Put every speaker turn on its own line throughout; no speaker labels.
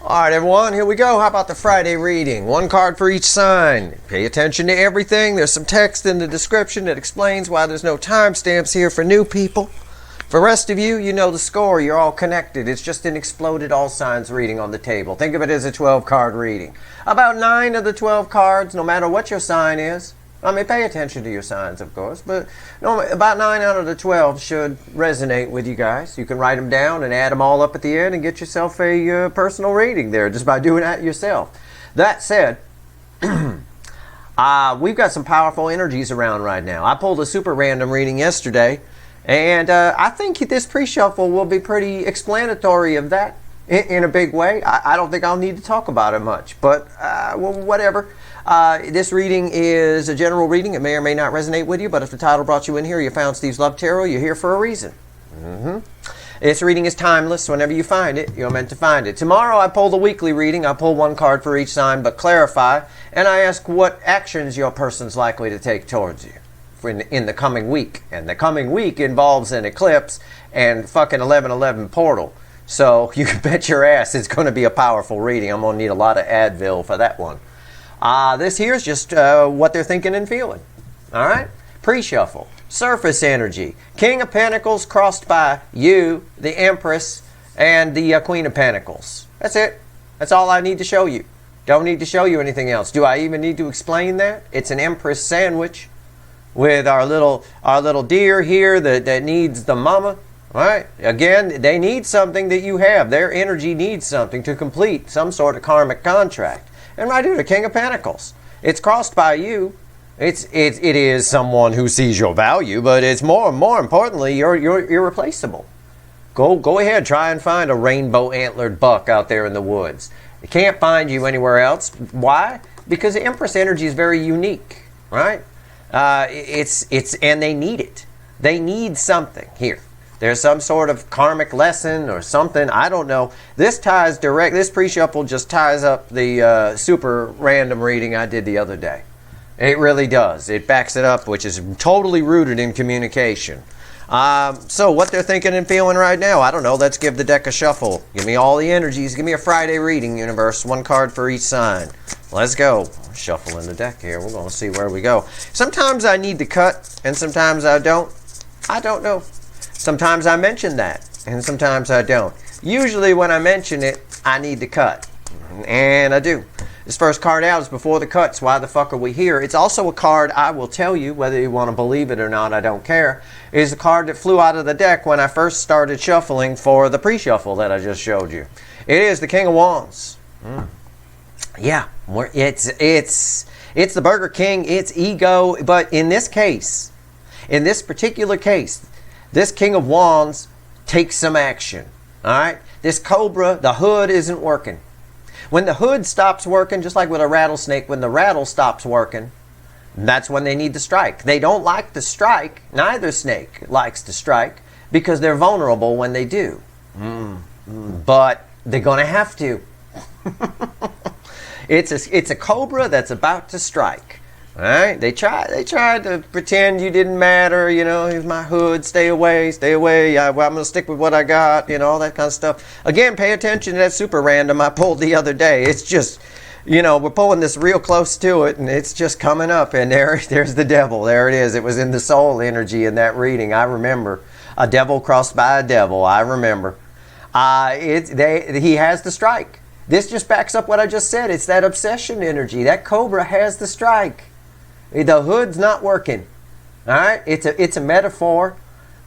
Alright everyone, here we go. How about the Friday reading? One card for each sign. Pay attention to everything. There's some text in the description that explains why there's no timestamps here for new people. For the rest of you, you know the score. You're all connected. It's just an exploded all signs reading on the table. Think of it as a 12-card reading. About 9 of the 12 cards, no matter what your sign is. I mean, pay attention to your signs, of course, but no, about 9 out of the 12 should resonate with you guys. You can write them down and add them all up at the end and get yourself a personal reading there just by doing that yourself. That said, we've got some powerful energies around right now. I pulled a super random reading yesterday, and I think this pre-shuffle will be pretty explanatory of that in a big way. I don't think I'll need to talk about it much, but well, whatever. This reading is a general reading. It may or may not resonate with you, but if the title brought you in here, you found Steve's Love Tarot, you're here for a reason. This reading is timeless. Whenever you find it, you're meant to find it. Tomorrow I pull the weekly reading. I pull one card for each sign, but clarify, and I ask what actions your person's likely to take towards you in the coming week. And the coming week involves an eclipse and fucking 11/11 portal. So you can bet your ass it's going to be a powerful reading. I'm going to need a lot of Advil for that one. This here is just what they're thinking and feeling. All right? Pre-shuffle. Surface energy. King of Pentacles crossed by you, the Empress, and the Queen of Pentacles. That's it. That's all I need to show you. Don't need to show you anything else. Do I even need to explain that? It's an Empress sandwich with our little deer here that needs the mama. All right? Again, they need something that you have. Their energy needs something to complete some sort of karmic contract. And right here, the King of Pentacles. It's crossed by you. It is someone who sees your value, but it's more importantly, you're irreplaceable. Go ahead, try and find a rainbow antlered buck out there in the woods. It can't find you anywhere else. Why? Because the Empress energy is very unique, right? And they need it. They need something here. There's some sort of karmic lesson or something. I don't know. This pre-shuffle just ties up the super random reading I did the other day. It really does. It backs it up, which is totally rooted in communication. So what they're thinking and feeling right now, I don't know. Let's give the deck a shuffle. Give me all the energies. Give me a Friday reading, universe. One card for each sign. Let's go. Shuffling the deck here. We're going to see where we go. Sometimes I need to cut, and sometimes I don't. I don't know. Sometimes I mention that, and sometimes I don't. Usually when I mention it, I need to cut. And I do. This first card out is before the cuts. Why the fuck are we here? It's also a card, I will tell you, whether you want to believe it or not, I don't care. It is a card that flew out of the deck when I first started shuffling for the pre-shuffle that I just showed you. It is the King of Wands. Yeah, it's the Burger King, it's ego, but in this case, in this particular case, this King of Wands takes some action. All right? This Cobra, the hood isn't working. When the hood stops working, just like with a rattlesnake, when the rattle stops working, that's when they need to strike. They don't like to strike. Neither snake likes to strike because they're vulnerable when they do. But they're going to have to. It's a Cobra that's about to strike. All right, they tried to pretend you didn't matter, you know, here's my hood, stay away, I'm going to stick with what I got, you know, all that kind of stuff. Again, pay attention to that super random I pulled the other day. It's just, you know, we're pulling this real close to it, and it's just coming up, and there's the devil. There it is. It was in the soul energy in that reading. I remember. A devil crossed by a devil. I remember. He has the strike. This just backs up what I just said. It's that obsession energy. That Cobra has the strike. The hood's not working. All right? It's a metaphor,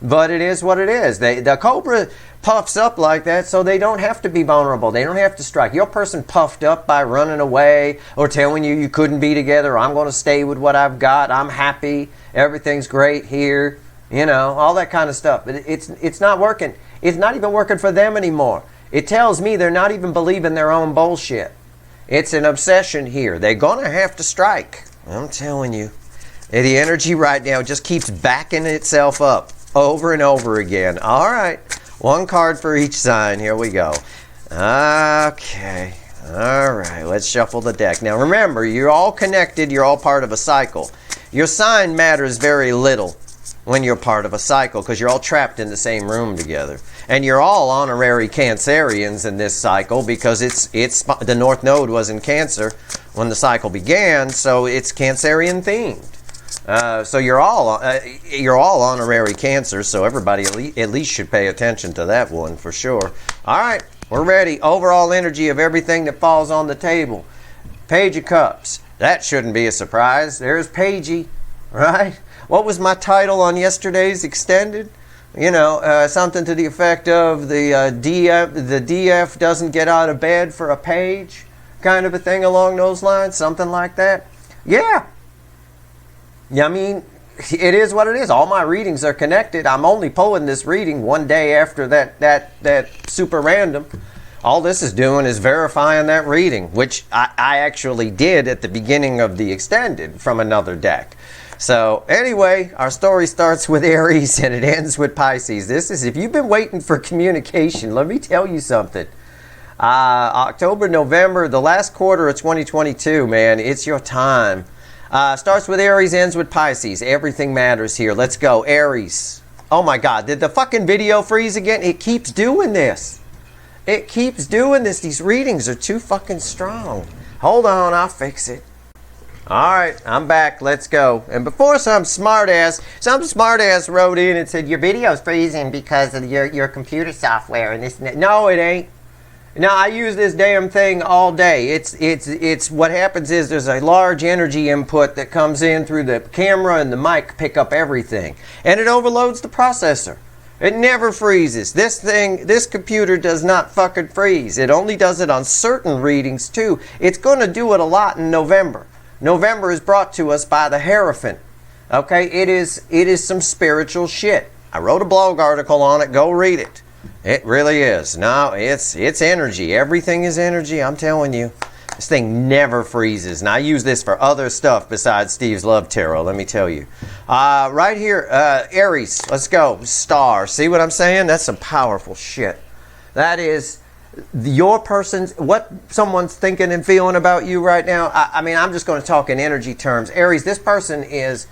but it is what it is. The Cobra puffs up like that so they don't have to be vulnerable. They don't have to strike. Your person puffed up by running away or telling you couldn't be together. I'm going to stay with what I've got. I'm happy. Everything's great here. You know, all that kind of stuff. But it's not working. It's not even working for them anymore. It tells me they're not even believing their own bullshit. It's an obsession here. They're going to have to strike. I'm telling you. The energy right now just keeps backing itself up over and over again. All right. One card for each sign. Here we go. Okay. All right. Let's shuffle the deck. Now remember, you're all connected. You're all part of a cycle. Your sign matters very little. when you're part of a cycle, because you're all trapped in the same room together. And you're all honorary Cancerians in this cycle, because it's the North Node was in Cancer when the cycle began, so it's Cancerian themed. So you're all honorary Cancer, so everybody at least should pay attention to that one for sure. All right, we're ready. Overall energy of everything that falls on the table. Page of Cups. That shouldn't be a surprise. There's Pagey, right? What was my title on yesterday's extended? You know, something to the effect of the DF doesn't get out of bed for a page, kind of a thing along those lines, something like that. Yeah. I mean, it is what it is. All my readings are connected. I'm only pulling this reading one day after that super random. All this is doing is verifying that reading, which I actually did at the beginning of the extended from another deck. So anyway, our story starts with Aries and it ends with Pisces. This is, if you've been waiting for communication, let me tell you something. October, November, the last quarter of 2022, man, it's your time. Starts with Aries, ends with Pisces. Everything matters here. Let's go. Aries. Oh my God, did the fucking video freeze again? It keeps doing this. It keeps doing this. These readings are too fucking strong. Hold on, I'll fix it. Alright, I'm back. Let's go. And before some smartass wrote in and said, your video's freezing because of your computer software and this and that. No, it ain't. No, I use this damn thing all day. It's what happens is there's a large energy input that comes in through the camera and the mic pick up everything. And it overloads the processor. It never freezes. This computer does not fucking freeze. It only does it on certain readings too. It's going to do it a lot in November. November is brought to us by the Hierophant. Okay, it is some spiritual shit. I wrote a blog article on it. Go read it. It really is. No, it's energy. Everything is energy. I'm telling you. This thing never freezes. And I use this for other stuff besides Steve's Love Tarot, let me tell you. Right here, Aries, let's go. Star. See what I'm saying? That's some powerful shit. That is your person's, what someone's thinking and feeling about you right now. I mean, I'm just going to talk in energy terms. Aries, this person is,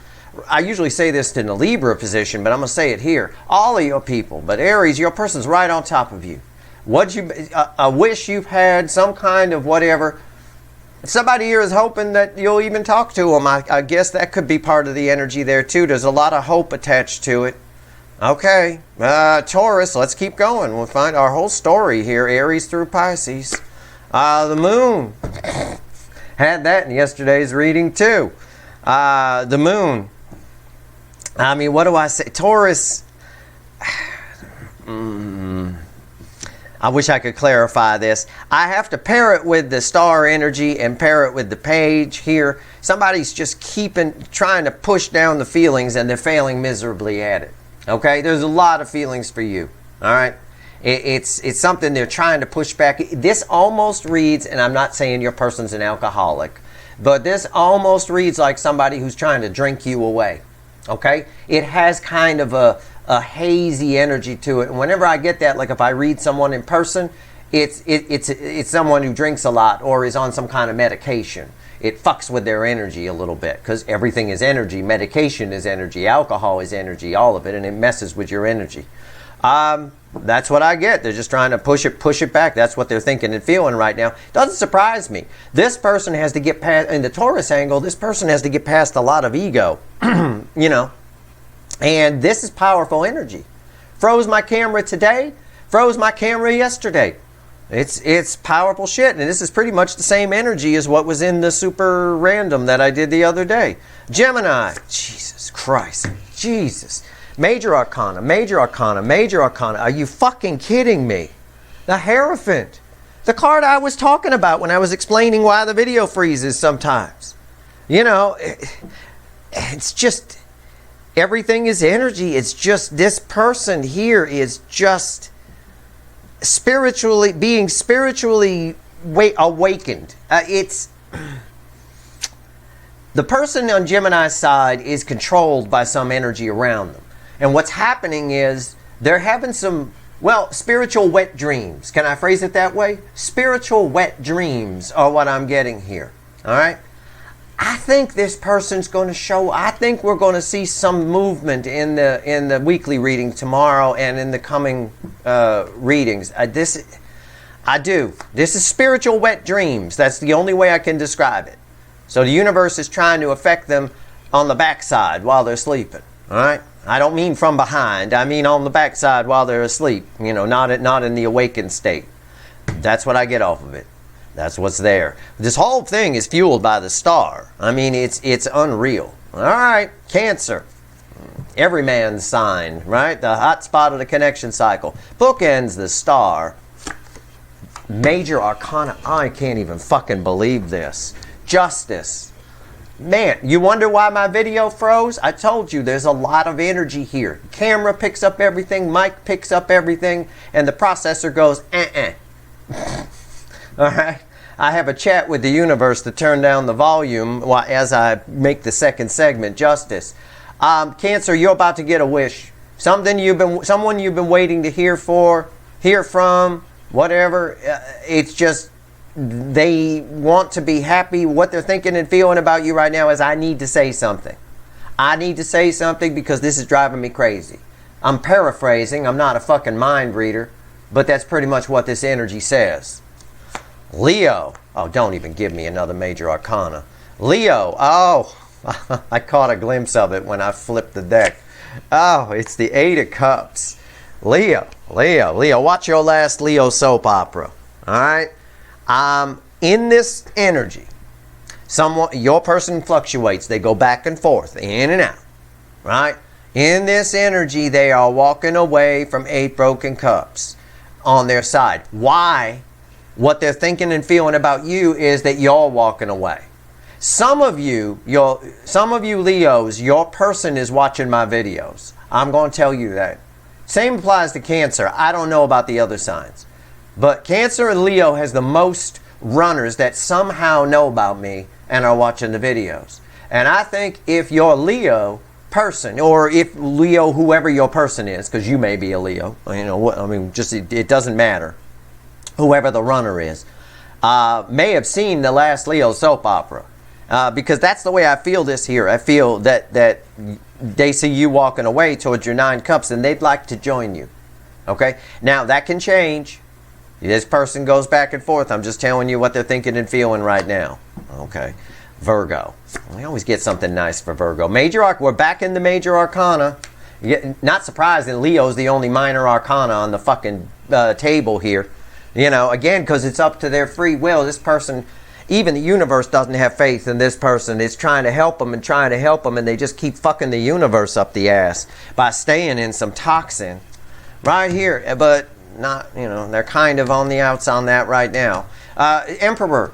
I usually say this in the Libra position, but I'm going to say it here. All of your people, but Aries, your person's right on top of you. I wish you've had some kind of whatever. Somebody here is hoping that you'll even talk to them. I guess that could be part of the energy there too. There's a lot of hope attached to it. Okay, Taurus, let's keep going. We'll find our whole story here, Aries through Pisces. The moon. Had that in yesterday's reading too. The moon. I mean, what do I say? Taurus. I wish I could clarify this. I have to pair it with the star energy and pair it with the page here. Somebody's just trying to push down the feelings and they're failing miserably at it. Okay? There's a lot of feelings for you. All right? It's something they're trying to push back. This almost reads, and I'm not saying your person's an alcoholic, but this almost reads like somebody who's trying to drink you away. Okay? It has kind of a hazy energy to it. And whenever I get that, like if I read someone in person, it's someone who drinks a lot or is on some kind of medication. It fucks with their energy a little bit because everything is energy. Medication is energy. Alcohol is energy. All of it. And it messes with your energy. That's what I get. They're just trying to push it back. That's what they're thinking and feeling right now. Doesn't surprise me. This person has to get past, in the Taurus angle, this person has to get past a lot of ego. You know. And this is powerful energy. Froze my camera today. Froze my camera yesterday. It's powerful shit. And this is pretty much the same energy as what was in the super random that I did the other day. Gemini. Jesus Christ. Jesus. Major Arcana, Major Arcana, Major Arcana. Are you fucking kidding me? The Hierophant. The card I was talking about when I was explaining why the video freezes sometimes. You know, it's just, everything is energy. It's just, this person here is just being spiritually awakened. The person on Gemini's side is controlled by some energy around them. And what's happening is they're having some, spiritual wet dreams. Can I phrase it that way? Spiritual wet dreams are what I'm getting here. All right? I think this person's going to show. I think we're going to see some movement in the weekly reading tomorrow and in the coming readings. I do. This is spiritual wet dreams. That's the only way I can describe it. So the universe is trying to affect them on the backside while they're sleeping. All right. I don't mean from behind. I mean on the backside while they're asleep. You know, not in the awakened state. That's what I get off of it. That's what's there. This whole thing is fueled by the star. I mean, it's unreal. All right, Cancer. Every man's sign, right? The hot spot of the connection cycle. Bookends the star. Major Arcana. I can't even fucking believe this. Justice. Man, you wonder why my video froze? I told you there's a lot of energy here. Camera picks up everything, mic picks up everything, and the processor goes, All right. I have a chat with the universe to turn down the volume as I make the second segment, Justice. Cancer, you're about to get a wish. Someone you've been waiting to hear from, whatever. It's just they want to be happy. What they're thinking and feeling about you right now is, I need to say something. I need to say something because this is driving me crazy. I'm paraphrasing. I'm not a fucking mind reader, but that's pretty much what this energy says. Leo. Oh, don't even give me another major arcana. Leo. Oh, I caught a glimpse of it when I flipped the deck. Oh, it's the 8 of Cups. Leo. Watch your last Leo soap opera. All right? In this energy, your person fluctuates. They go back and forth, in and out. Right? In this energy, they are walking away from 8 broken cups on their side. Why? What they're thinking and feeling about you is that you're walking away. Some of you Leos, your person is watching my videos. I'm going to tell you that. Same applies to Cancer. I don't know about the other signs. But Cancer and Leo has the most runners that somehow know about me and are watching the videos. And I think if you're Leo person, or if Leo, whoever your person is, because you may be a Leo, you know what I mean, just it doesn't matter. Whoever the runner is, may have seen the last Leo soap opera. Because that's the way I feel this here. I feel that they see you walking away towards your 9 cups and they'd like to join you. Okay? Now, that can change. This person goes back and forth. I'm just telling you what they're thinking and feeling right now. Okay? Virgo. We always get something nice for Virgo. We're back in the major arcana. Not surprising, Leo's the only minor arcana on the fucking table here. You know, again, because it's up to their free will. This person, even the universe doesn't have faith in this person. It's trying to help them, and they just keep fucking the universe up the ass by staying in some toxin right here. But not, you know, they're kind of on the outs on that right now. Emperor,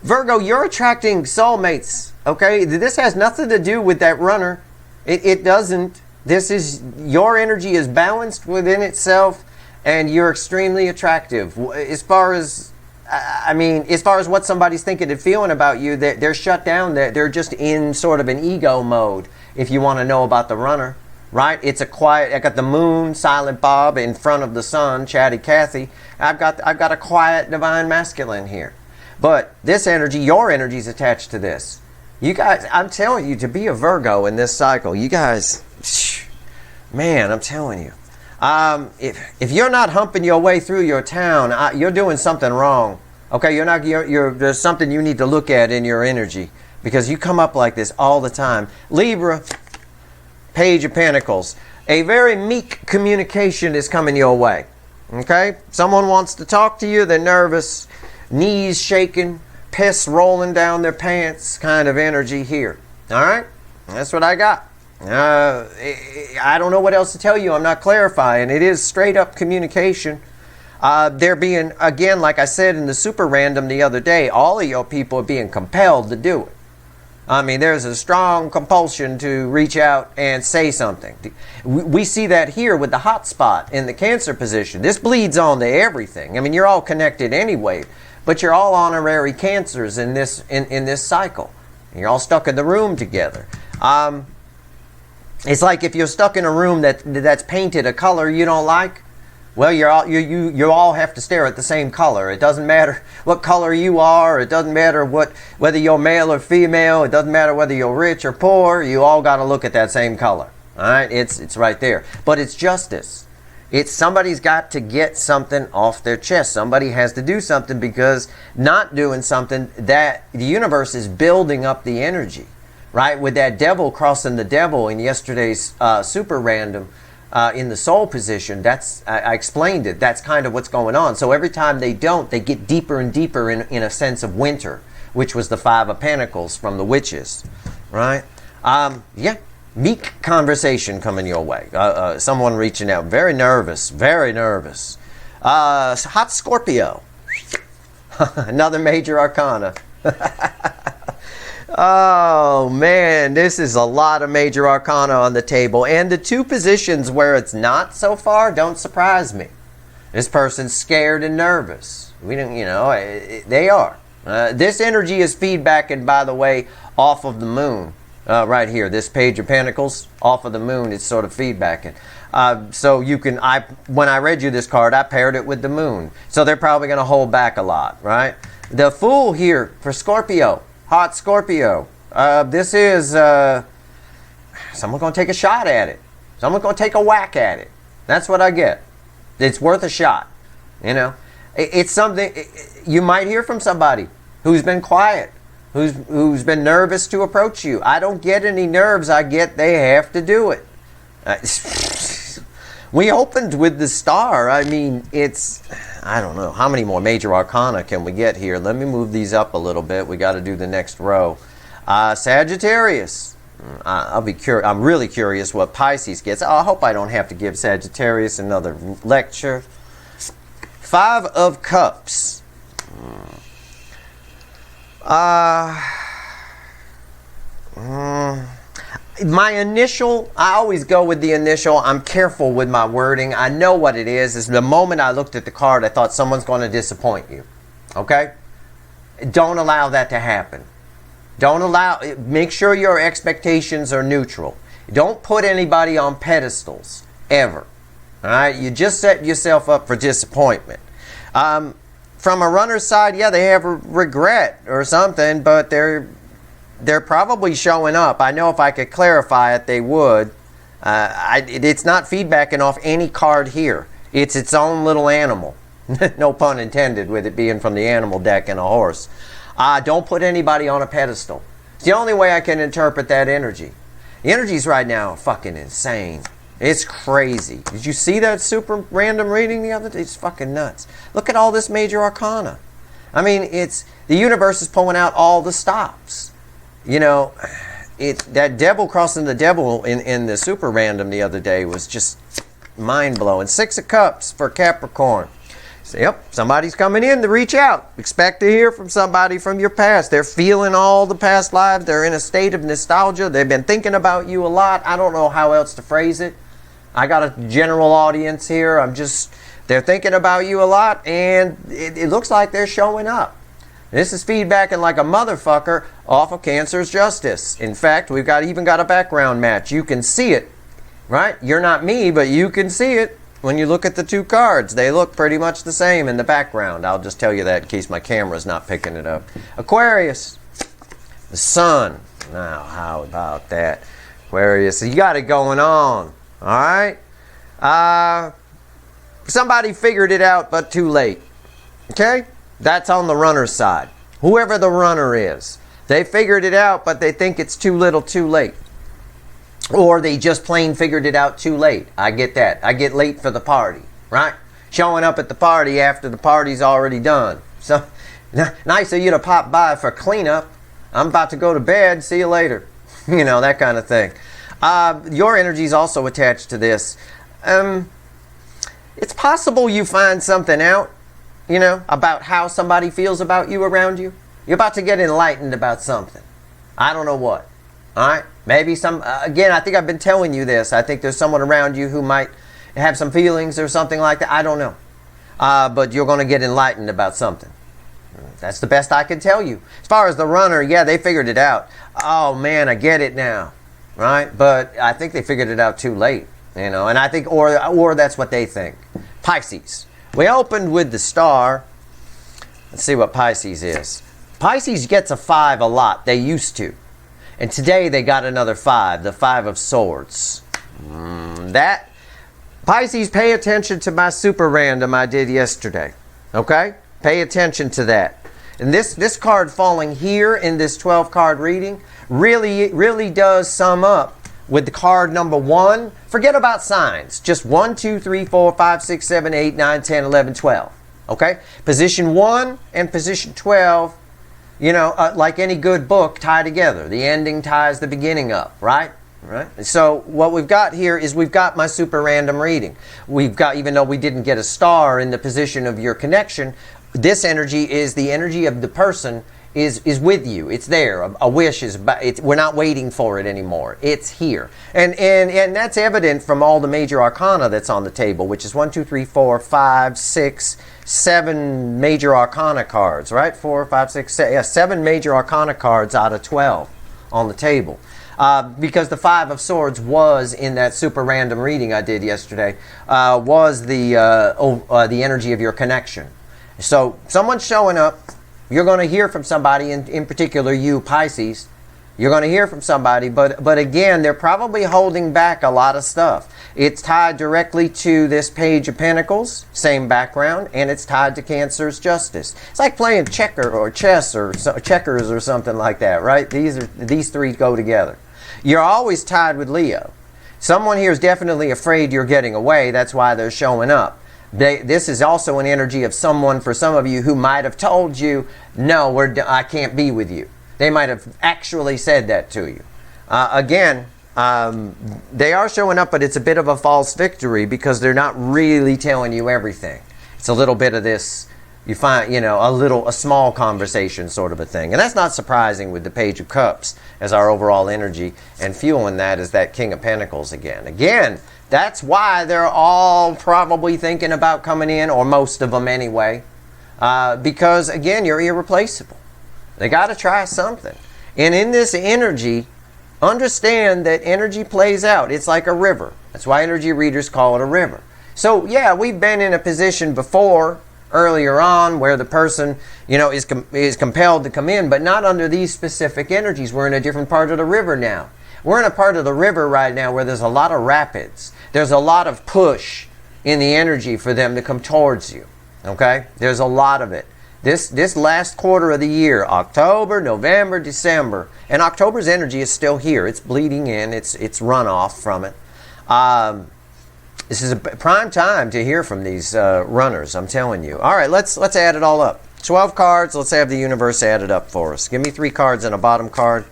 Virgo, you're attracting soulmates. Okay, this has nothing to do with that runner. It doesn't. Your energy is balanced within itself. And you're extremely attractive. As far as what somebody's thinking and feeling about you, they're shut down. They're just in sort of an ego mode, if you want to know about the runner. Right? It's a quiet, I got the moon, Silent Bob, in front of the sun, Chatty Cathy. I've got a quiet divine masculine here. But this energy, your energy is attached to this. You guys, I'm telling you, to be a Virgo in this cycle, you guys, man, I'm telling you. If you're not humping your way through your town, you're doing something wrong. Okay, there's something you need to look at in your energy, because you come up like this all the time. Libra, Page of Pentacles. A very meek communication is coming your way. Okay, someone wants to talk to you. They're nervous, knees shaking, piss rolling down their pants, kind of energy here. All right, that's what I got. I don't know what else to tell you. I'm not clarifying. It is straight up communication. They're being, again, like I said in the super random the other day, all of your people are being compelled to do it. I mean, there's a strong compulsion to reach out and say something. We see that here with the hot spot in the Cancer position. This bleeds on to everything. I mean, you're all connected anyway, but you're all honorary Cancers in this cycle. You're all stuck in the room together. It's like if you're stuck in a room that's painted a color you don't like, Well, you all have to stare at the same color. It doesn't matter what color you are. It doesn't matter whether you're male or female. It doesn't matter whether you're rich or poor. You all got to look at that same color. All right, it's right there. But it's justice. It's somebody's got to get something off their chest. Somebody has to do something, because not doing something, that the universe is building up the energy, right? With that devil crossing the devil in yesterday's super random. In the soul position, I explained it. That's kind of what's going on. So every time they don't, they get deeper and deeper in a sense of winter, which was the Five of Pentacles from the witches, right? Yeah, meek conversation coming your way. Someone reaching out, very nervous, very nervous. Hot Scorpio, another major arcana. Oh man, this is a lot of major arcana on the table, and the two positions where it's not so far don't surprise me. This person's scared and nervous. We don't, they are. This energy is feedbacking, by the way, off of the moon. Right here, this Page of Pentacles, off of the moon, it's sort of feedbacking. So you can, when I read you this card, I paired it with the moon. So they're probably going to hold back a lot, right? The Fool here for Scorpio. Hot Scorpio. This is someone's going to take a shot at it. Someone's going to take a whack at it. That's what I get. It's worth a shot. It's something you might hear from somebody who's been quiet, who's been nervous to approach you. I don't get any nerves. I get they have to do it. We opened with the Star. I mean, I don't know. How many more major arcana can we get here? Let me move these up a little bit. We got to do the next row. Sagittarius. I'm really curious what Pisces gets. I hope I don't have to give Sagittarius another lecture. Five of Cups. My initial, I always go with the initial. I'm careful with my wording. I know what it is. Is the moment I looked at the card, I thought someone's going to disappoint you. Okay? Don't allow that to happen. Make sure your expectations are neutral. Don't put anybody on pedestals, ever. All right? You just set yourself up for disappointment. From a runner's side, yeah, they have regret or something, but they're probably showing up. I know if I could clarify it, they would. It's not feedbacking off any card here. It's its own little animal. No pun intended with it being from the animal deck and a horse. Don't put anybody on a pedestal. It's the only way I can interpret that energy. The energies right now are fucking insane. It's crazy. Did you see that super random reading the other day? It's fucking nuts. Look at all this major arcana. I mean, the universe is pulling out all the stops. That devil crossing the devil in the super random the other day was just mind-blowing. Six of Cups for Capricorn. So, yep, somebody's coming in to reach out. Expect to hear from somebody from your past. They're feeling all the past lives. They're in a state of nostalgia. They've been thinking about you a lot. I don't know how else to phrase it. I got a general audience here. They're thinking about you a lot, and it looks like they're showing up. This is feedbacking like a motherfucker off of Cancer's Justice. In fact, we've even got a background match. You can see it, right? You're not me, but you can see it when you look at the two cards. They look pretty much the same in the background. I'll just tell you that in case my camera's not picking it up. Aquarius, the Sun. Now, how about that? Aquarius, you got it going on, all right? Somebody figured it out, but too late, okay? That's on the runner's side. Whoever the runner is. They figured it out, but they think it's too little too late. Or they just plain figured it out too late. I get that. I get late for the party, right? Showing up at the party after the party's already done. So, nice of you to pop by for cleanup. I'm about to go to bed. See you later. That kind of thing. Your energy is also attached to this. It's possible you find something out, about how somebody feels about you around you. You're about to get enlightened about something. I don't know what. All right? Maybe again, I think I've been telling you this. I think there's someone around you who might have some feelings or something like that. I don't know. But you're going to get enlightened about something. That's the best I can tell you. As far as the runner, yeah, they figured it out. Oh, man, I get it now. Right? But I think they figured it out too late. And I think, or that's what they think. Pisces. We opened with the star. Let's see what Pisces is. Pisces gets a 5 a lot. They used to. And today they got another 5, the 5 of Swords. That Pisces, pay attention to my super random I did yesterday. Okay? Pay attention to that. And this card falling here in this 12 card reading really does sum up with the card number 1. Forget about signs. Just 1, 2, 3, 4, 5, 6, 7, 8, 9, 10, 11, 12. Okay? Position 1 and position 12, like any good book, tie together. The ending ties the beginning up, right? Right. So what we've got here is we've got my super random reading. We've got, even though we didn't get a star in the position of your connection, this energy is the energy of the person is with you. It's there. A wish is, we're not waiting for it anymore. It's here. And that's evident from all the major arcana that's on the table, which is 1, 2, 3, 4, 5, 6, 7 major arcana cards, right? 4, 5, 6, 7 major arcana cards out of 12 on the table. Because the 5 of Swords was in that super random reading I did yesterday, was the energy of your connection. So someone's showing up. You're going to hear from somebody, in particular you, Pisces. You're going to hear from somebody, but again, they're probably holding back a lot of stuff. It's tied directly to this Page of Pentacles, same background, and it's tied to Cancer's Justice. It's like playing checker or chess or checkers or something like that, right? These three go together. You're always tied with Leo. Someone here is definitely afraid you're getting away. That's why they're showing up. This is also an energy of someone, for some of you, who might have told you, no, I can't be with you. They might have actually said that to you. Again, they are showing up, but it's a bit of a false victory because they're not really telling you everything. It's a little bit of this, you find, a small conversation sort of a thing. And that's not surprising with the Page of Cups as our overall energy, and fueling that is that King of Pentacles again. Again, that's why they're all probably thinking about coming in, or most of them anyway, because, again, you're irreplaceable. They got to try something. And in this energy, understand that energy plays out. It's like a river. That's why energy readers call it a river. So, yeah, we've been in a position before, earlier on, where the person, is compelled to come in, but not under these specific energies. We're in a different part of the river now. We're in a part of the river right now where there's a lot of rapids. There's a lot of push in the energy for them to come towards you. Okay? There's a lot of it. This last quarter of the year, October, November, December, and October's energy is still here. It's bleeding in. It's runoff from it. This is a prime time to hear from these runners, I'm telling you. All right, let's add it all up. 12 cards. Let's have the universe add it up for us. Give me 3 cards and a bottom card.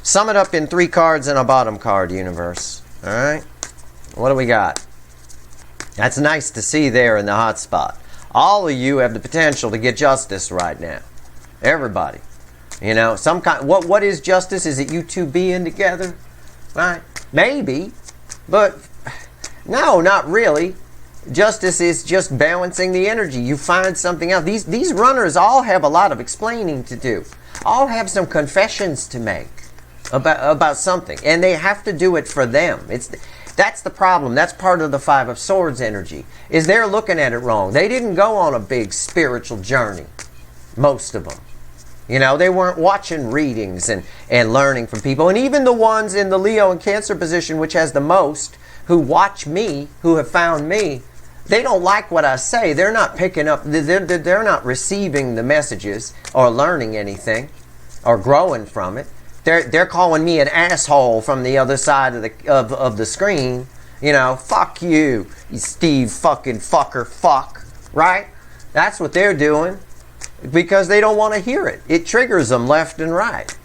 Sum it up in 3 cards and a bottom card, universe. All right? What do we got? That's nice to see there in the hot spot. All of you have the potential to get justice right now. Everybody. Some kind. What is justice? Is it you two being together? Right? Maybe. But no, not really. Justice is just balancing the energy. You find something else. These runners all have a lot of explaining to do. All have some confessions to make about something. And they have to do it for them. That's the problem. That's part of the 5 of Swords energy, is they're looking at it wrong. They didn't go on a big spiritual journey, most of them. They weren't watching readings and learning from people. And even the ones in the Leo and Cancer position, which has the most, who watch me, who have found me, they don't like what I say. They're not picking up, they're not receiving the messages or learning anything or growing from it. They're calling me an asshole from the other side of the screen. Fuck you Steve fucking fucker fuck, right? That's what they're doing because they don't want to hear it. It triggers them left and right.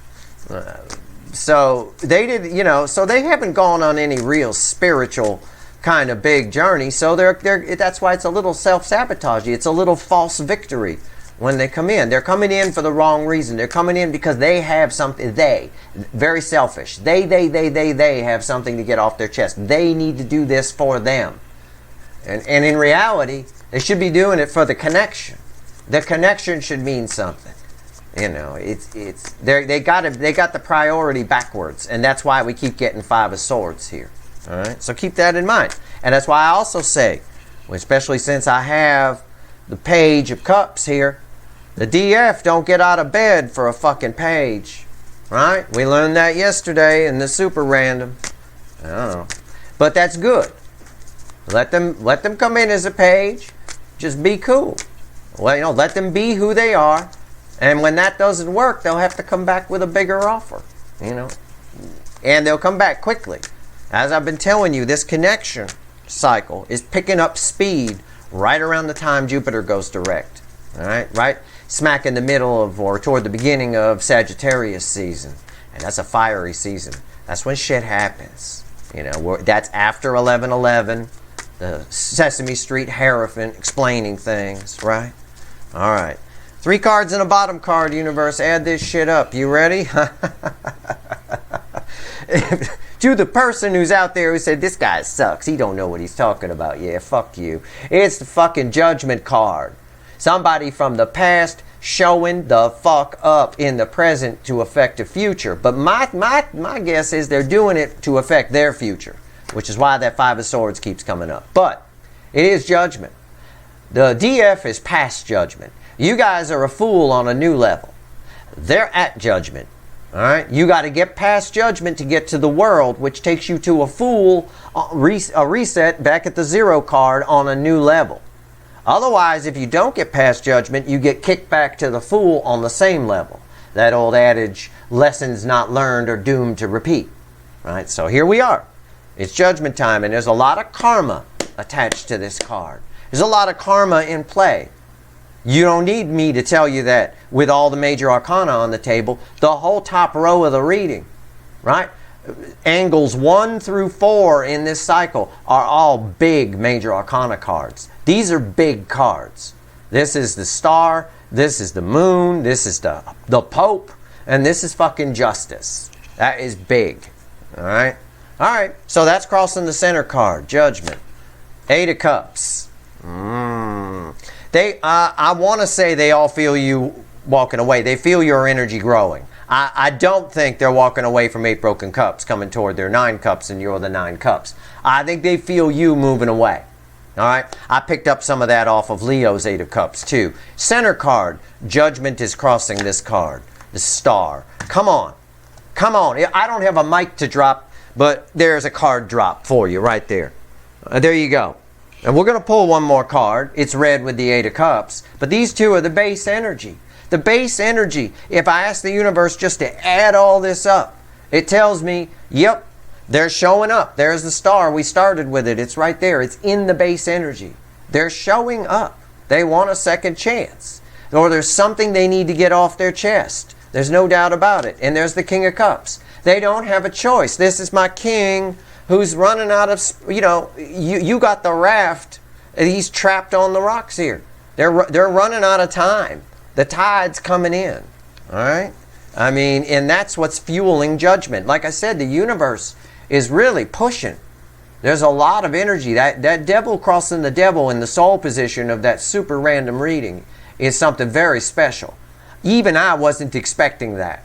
So they haven't gone on any real spiritual kind of big journey. So that's why it's a little self-sabotagey. It's a little false victory. When they come in, they're coming in for the wrong reason. They're coming in because they have something, very selfish. They have something to get off their chest. They need to do this for them. And in reality, they should be doing it for the connection. The connection should mean something. They got the priority backwards, and that's why we keep getting 5 of Swords here. All right, so keep that in mind. And that's why I also say, especially since I have the Page of Cups here. The DF don't get out of bed for a fucking page, right? We learned that yesterday in the super random. I don't know, but that's good. Let them come in as a page. Just be cool. Well, let them be who they are. And when that doesn't work, they'll have to come back with a bigger offer. And they'll come back quickly. As I've been telling you, this connection cycle is picking up speed right around the time Jupiter goes direct. All right smack in the middle of or toward the beginning of Sagittarius season. And that's a fiery season. That's when shit happens. That's after 11/11, the Sesame Street Hierophant explaining things, right? All right. 3 cards and a bottom card, universe. Add this shit up. You ready? To the person who's out there who said, this guy sucks. He don't know what he's talking about. Yeah, fuck you. It's the fucking Judgment card. Somebody from the past showing the fuck up in the present to affect the future. But my guess is they're doing it to affect their future, which is why that 5 of Swords keeps coming up. But it is Judgment. The DF is past Judgment. You guys are a fool on a new level. They're at Judgment. All right? You got to get past Judgment to get to the World, which takes you to a fool, a reset back at the 0 card on a new level. Otherwise, if you don't get past Judgment, you get kicked back to the Fool on the same level. That old adage, lessons not learned are doomed to repeat. Right? So here we are. It's Judgment time, and there's a lot of karma attached to this card. There's a lot of karma in play. You don't need me to tell you that with all the major arcana on the table, the whole top row of the reading, right? Angles 1 through 4 in this cycle are all big major arcana cards. These are big cards. This is the Star, this is the Moon, this is the Pope, and this is fucking Justice. That is big. All right? All right, so that's crossing the center card, Judgment. 8 of Cups. I want to say they all feel you walking away. They feel your energy growing. I don't think they're walking away from 8 broken cups, coming toward their 9 cups, and you're the 9 cups. I think they feel you moving away. All right? I picked up some of that off of Leo's 8 of Cups, too. Center card, Judgment is crossing this card. The Star. Come on. Come on. I don't have a mic to drop, but there's a card drop for you right there. There you go. And we're going to pull one more card. It's red with the 8 of Cups. But these two are the base energy. The base energy, if I ask the universe just to add all this up, it tells me, yep, they're showing up. There's the Star. We started with it. It's right there. It's in the base energy. They're showing up. They want a second chance. Or there's something they need to get off their chest. There's no doubt about it. And there's the King of Cups. They don't have a choice. This is my king who's running out of, you got the raft. He's trapped on the rocks here. They're running out of time. The tide's coming in. All right? I mean, and that's what's fueling Judgment. Like I said, the universe is really pushing. There's a lot of energy. That devil crossing the devil in the soul position of that super random reading is something very special. Even I wasn't expecting that.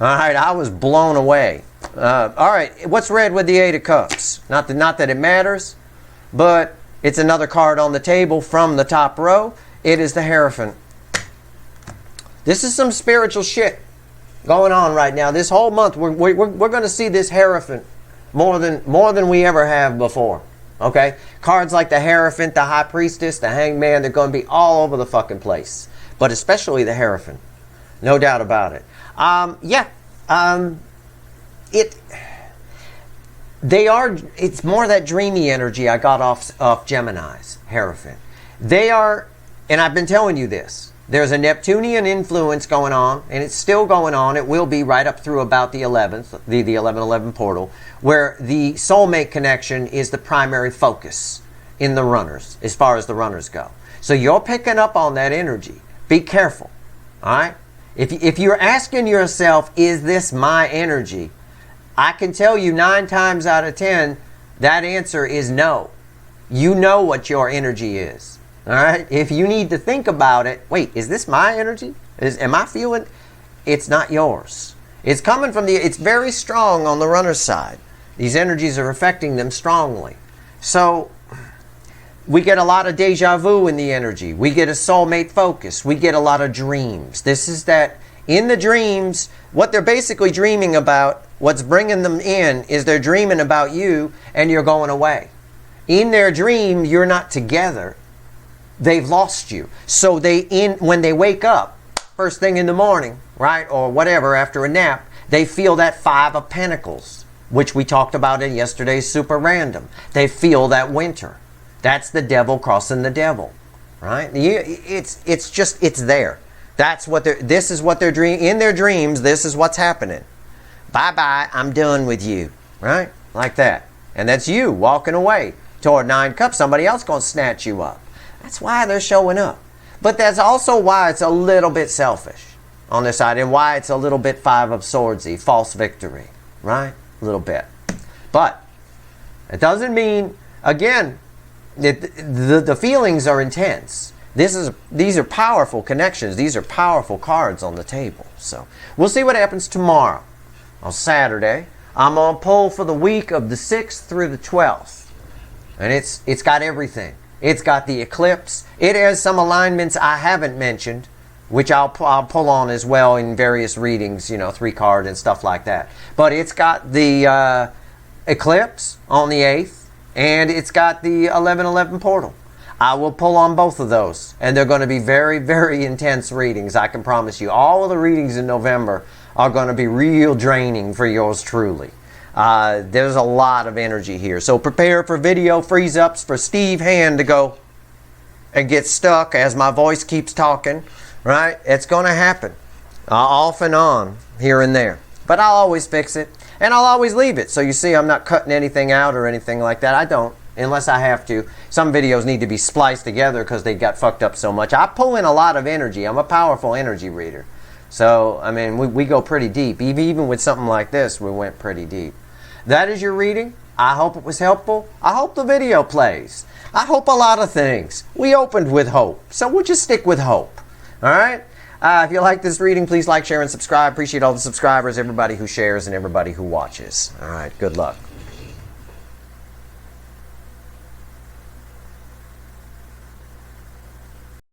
All right? I was blown away. All right, what's red with the 8 of Cups? Not that it matters, but it's another card on the table from the top row. It is the Hierophant. This is some spiritual shit going on right now. This whole month, we're going to see this Hierophant more than we ever have before. Okay? Cards like the Hierophant, the High Priestess, the Hangman, they're going to be all over the fucking place. But especially the Hierophant. No doubt about it. It's more that dreamy energy I got off Gemini's Hierophant. They are, and I've been telling you this, there's a Neptunian influence going on, and it's still going on. It will be right up through about the 11th, the 11/11 portal, where the soulmate connection is the primary focus in the runners, as far as the runners go. So you're picking up on that energy. Be careful, all right? If you're asking yourself, is this my energy? I can tell you 9 times out of 10, that answer is no. You know what your energy is. All right? If you need to think about it, wait, is this my energy? Am I feeling? It's not yours. It's coming from it's very strong on the runner's side. These energies are affecting them strongly. So We get a lot of deja vu in the energy. We get a soulmate focus. We get a lot of dreams. This is that in the dreams, what they're basically dreaming about, what's bringing them in is they're dreaming about you and you're going away. In their dream, you're not together. They've lost you. So when they wake up, first thing in the morning, right, or whatever, after a nap, they feel that 5 of Pentacles, which we talked about in yesterday's Super Random. They feel that winter. That's the devil crossing the devil, right? It's there. That's what this is what they're dreaming. In their dreams, this is what's happening. Bye-bye, I'm done with you, right? Like that. And that's you walking away toward 9 Cups. Somebody else going to snatch you up. That's why they're showing up. But that's also why it's a little bit selfish on this side, and why it's a little bit 5 of Swordsy, false victory, right? A little bit. But it doesn't mean, again, the feelings are intense. These are powerful connections. These are powerful cards on the table. So we'll see what happens tomorrow. On Saturday, I'm on pull for the week of the 6th through the 12th. And it's got everything. It's got the eclipse. It has some alignments I haven't mentioned, which I'll pull on as well in various readings, 3-card and stuff like that. But it's got the eclipse on the 8th, and it's got the 11/11 portal. I will pull on both of those, and they're going to be very, very intense readings, I can promise you. All of the readings in November are going to be real draining for yours truly. There's a lot of energy here. So prepare for video freeze-ups for Steve Hand to go and get stuck as my voice keeps talking, right? It's going to happen off and on here and there. But I'll always fix it, and I'll always leave it. So you see I'm not cutting anything out or anything like that. I don't, unless I have to. Some videos need to be spliced together because they got fucked up so much. I pull in a lot of energy. I'm a powerful energy reader. So, I mean, we go pretty deep. Even with something like this, we went pretty deep. That is your reading. I hope it was helpful. I hope the video plays. I hope a lot of things. We opened with hope, so we'll just stick with hope. All right? If you like this reading, please like, share, and subscribe. Appreciate all the subscribers, everybody who shares, and everybody who watches. All right, good luck.